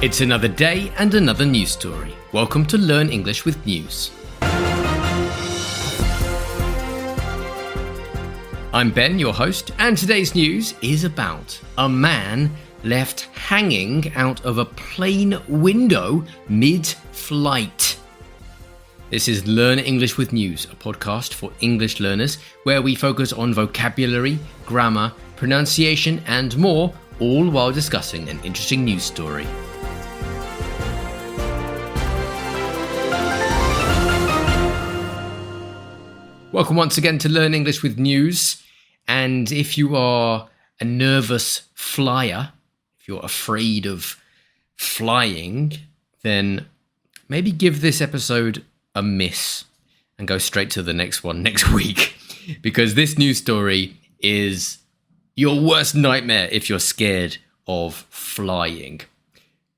It's another day and another news story. Welcome to Learn English with News. I'm Ben, your host, and today's news is about a man left hanging out of a plane window mid-flight. This is Learn English with News, a podcast for English learners where we focus on vocabulary, grammar, pronunciation, and more, all while discussing an interesting news story. Welcome once again to Learn English with News. And if you are a nervous flyer, if you're afraid of flying, then maybe give this episode a miss and go straight to the next one next week. Because this news story is your worst nightmare if you're scared of flying.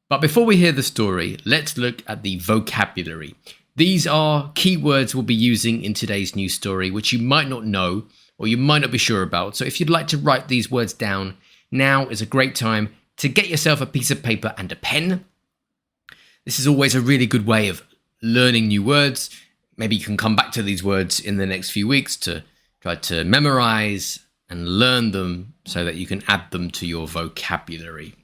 But before we hear the story, let's look at the vocabulary. These are keywords we'll be using in today's news story, which you might not know or you might not be sure about. So if you'd like to write these words down, now is a great time to get yourself a piece of paper and a pen. This is always a really good way of learning new words. Maybe you can come back to these words in the next few weeks to try to memorize and learn them so that you can add them to your vocabulary.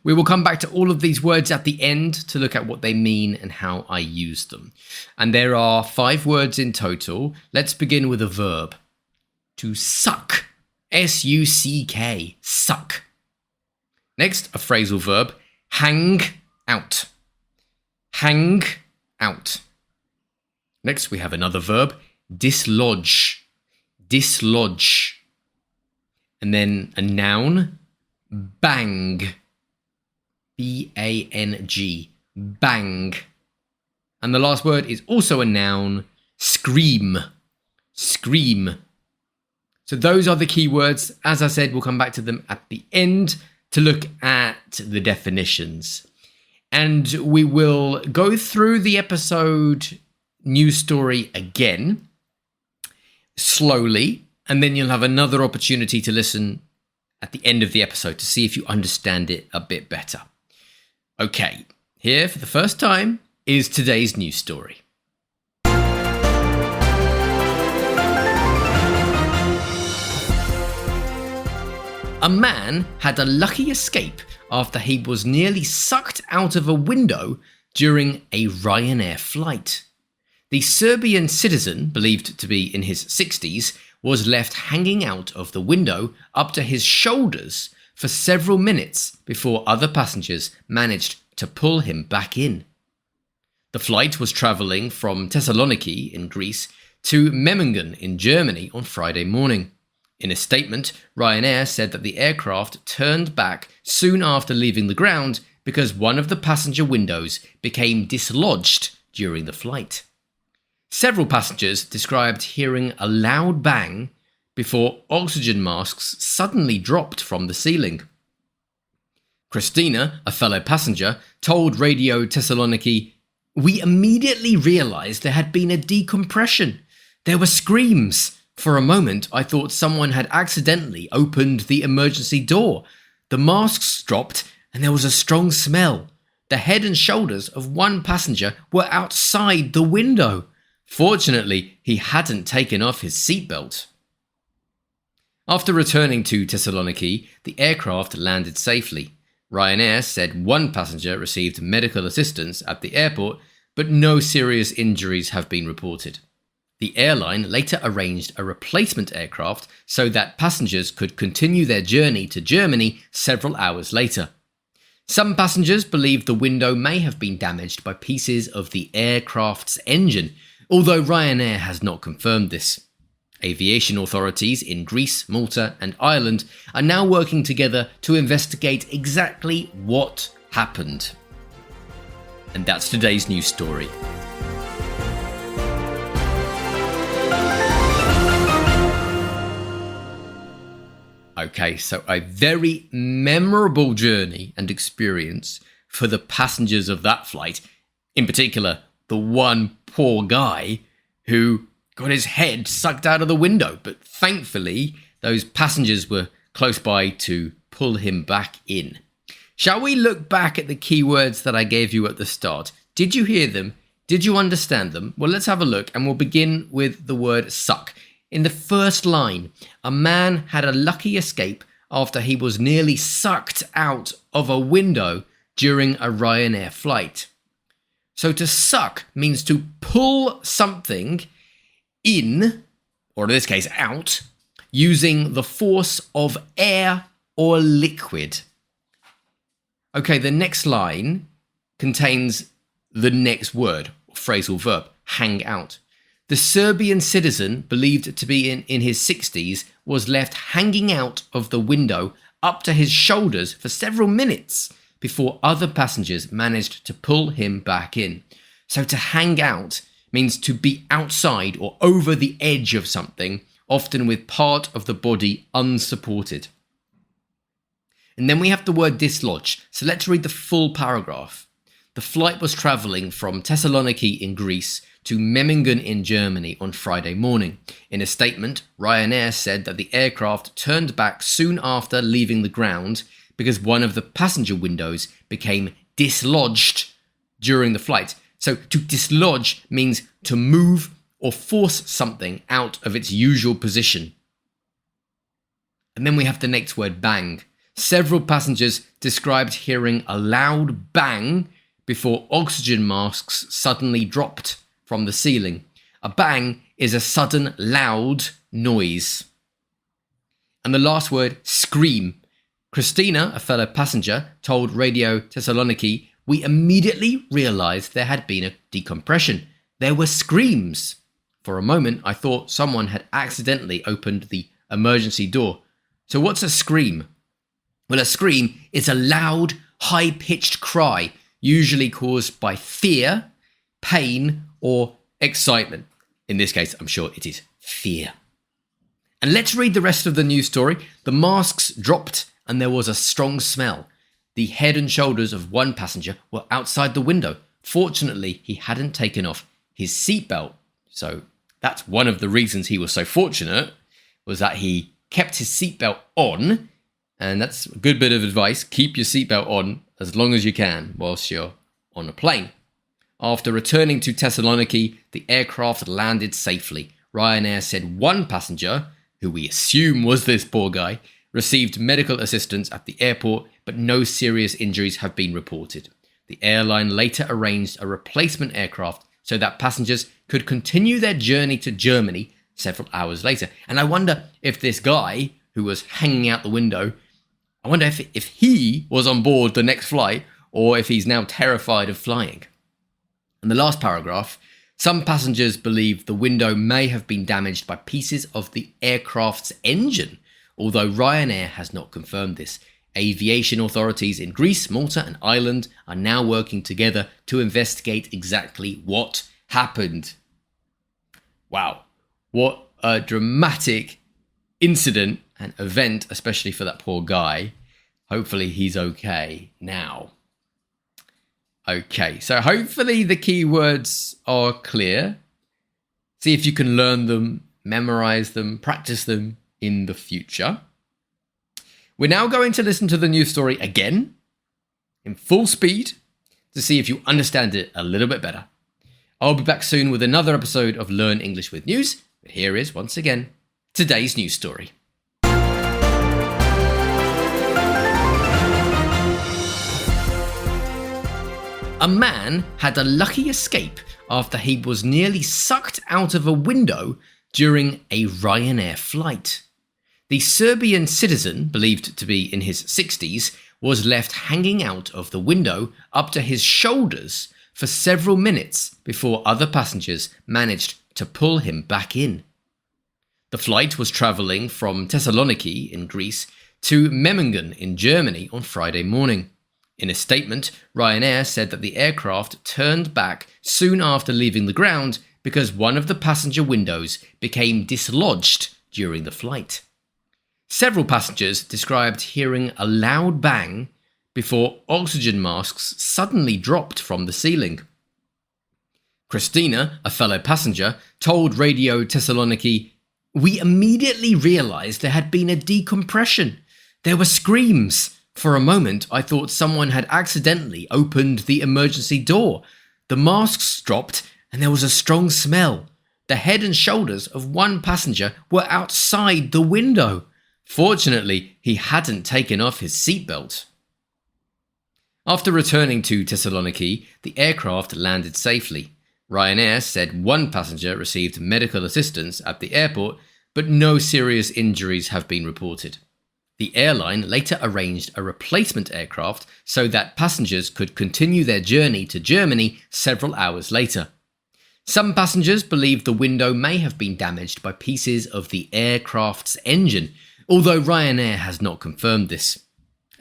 We will come back to all of these words at the end to look at what they mean and how I use them. And there are 5 words in total. Let's begin with a verb. To suck. S-U-C-K. Suck. Next, a phrasal verb. Hang out. Hang out. Next, we have another verb. Dislodge. Dislodge. And then a noun. Bang. B-A-N-G, bang. And the last word is also a noun, scream, scream. So those are the key words. As I said, we'll come back to them at the end to look at the definitions. And we will go through the episode news story again, slowly, and then you'll have another opportunity to listen at the end of the episode to see if you understand it a bit better. Okay, here for the first time is today's news story. A man had a lucky escape after he was nearly sucked out of a window during a Ryanair flight. The Serbian citizen, believed to be in his 60s, was left hanging out of the window up to his shoulders for several minutes before other passengers managed to pull him back in. The flight was travelling from Thessaloniki in Greece to Memmingen in Germany on Friday morning. In a statement, Ryanair said that the aircraft turned back soon after leaving the ground because one of the passenger windows became dislodged during the flight. Several passengers described hearing a loud bang before oxygen masks suddenly dropped from the ceiling. Christina, a fellow passenger, told Radio Thessaloniki, "We immediately realised there had been a decompression. There were screams. For a moment, I thought someone had accidentally opened the emergency door. The masks dropped and there was a strong smell. The head and shoulders of one passenger were outside the window. Fortunately, he hadn't taken off his seatbelt." After returning to Thessaloniki, the aircraft landed safely. Ryanair said one passenger received medical assistance at the airport, but no serious injuries have been reported. The airline later arranged a replacement aircraft so that passengers could continue their journey to Germany several hours later. Some passengers believe the window may have been damaged by pieces of the aircraft's engine, although Ryanair has not confirmed this. Aviation authorities in Greece, Malta, and Ireland are now working together to investigate exactly what happened. And that's today's news story. Okay, so a very memorable journey and experience for the passengers of that flight, in particular, the one poor guy who got his head sucked out of the window. But thankfully, those passengers were close by to pull him back in. Shall we look back at the keywords that I gave you at the start? Did you hear them? Did you understand them? Well, let's have a look, and we'll begin with the word suck. In the first line, a man had a lucky escape after he was nearly sucked out of a window during a Ryanair flight. So to suck means to pull something in, or in this case out, using the force of air or liquid. Okay, the next line contains the next word, or phrasal verb, hang out. The Serbian citizen, believed to be in his 60s, was left hanging out of the window up to his shoulders for several minutes before other passengers managed to pull him back in. So to hang out means to be outside or over the edge of something, often with part of the body unsupported. And then we have the word dislodge. So let's read the full paragraph. The flight was travelling from Thessaloniki in Greece to Memmingen in Germany on Friday morning. In a statement, Ryanair said that the aircraft turned back soon after leaving the ground because one of the passenger windows became dislodged during the flight. So to dislodge means to move or force something out of its usual position. And then we have the next word, bang. Several passengers described hearing a loud bang before oxygen masks suddenly dropped from the ceiling. A bang is a sudden loud noise. And the last word, scream. Christina, a fellow passenger, told Radio Thessaloniki, "We immediately realised there had been a decompression. There were screams. For a moment, I thought someone had accidentally opened the emergency door." So what's a scream? Well, a scream is a loud, high-pitched cry, usually caused by fear, pain, or excitement. In this case, I'm sure it is fear. And let's read the rest of the news story. The masks dropped and there was a strong smell. The head and shoulders of one passenger were outside the window. Fortunately, he hadn't taken off his seatbelt. So that's one of the reasons he was so fortunate, was that he kept his seatbelt on. And that's a good bit of advice. Keep your seatbelt on as long as you can whilst you're on a plane. After returning to Thessaloniki, the aircraft landed safely. Ryanair said one passenger, who we assume was this poor guy, received medical assistance at the airport, but no serious injuries have been reported. The airline later arranged a replacement aircraft so that passengers could continue their journey to Germany several hours later. And I wonder if this guy who was hanging out the window, I wonder if he was on board the next flight or if he's now terrified of flying. And the last paragraph, some passengers believe the window may have been damaged by pieces of the aircraft's engine, although Ryanair has not confirmed this. Aviation authorities in Greece, Malta and Ireland are now working together to investigate exactly what happened. Wow, what a dramatic incident and event, especially for that poor guy. Hopefully he's okay now. Okay, so hopefully the keywords are clear. See if you can learn them, memorize them, practice them in the future. We're now going to listen to the news story again in full speed to see if you understand it a little bit better. I'll be back soon with another episode of Learn English with News, but here is, once again, today's news story. A man had a lucky escape after he was nearly sucked out of a window during a Ryanair flight. The Serbian citizen, believed to be in his 60s, was left hanging out of the window up to his shoulders for several minutes before other passengers managed to pull him back in. The flight was travelling from Thessaloniki in Greece to Memmingen in Germany on Friday morning. In a statement, Ryanair said that the aircraft turned back soon after leaving the ground because one of the passenger windows became dislodged during the flight. Several passengers described hearing a loud bang before oxygen masks suddenly dropped from the ceiling. Christina, a fellow passenger, told Radio Thessaloniki, "We immediately realised there had been a decompression. There were screams. For a moment, I thought someone had accidentally opened the emergency door. The masks dropped and there was a strong smell. The head and shoulders of one passenger were outside the window. Fortunately, he hadn't taken off his seatbelt. After returning to Thessaloniki, the aircraft landed safely. Ryanair said one passenger received medical assistance at the airport, but no serious injuries have been reported. The airline later arranged a replacement aircraft so that passengers could continue their journey to Germany several hours later. Some passengers believe the window may have been damaged by pieces of the aircraft's engine, although Ryanair has not confirmed this.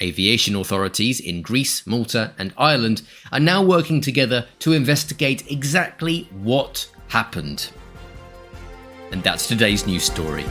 Aviation authorities in Greece, Malta, and Ireland are now working together to investigate exactly what happened. And that's today's news story.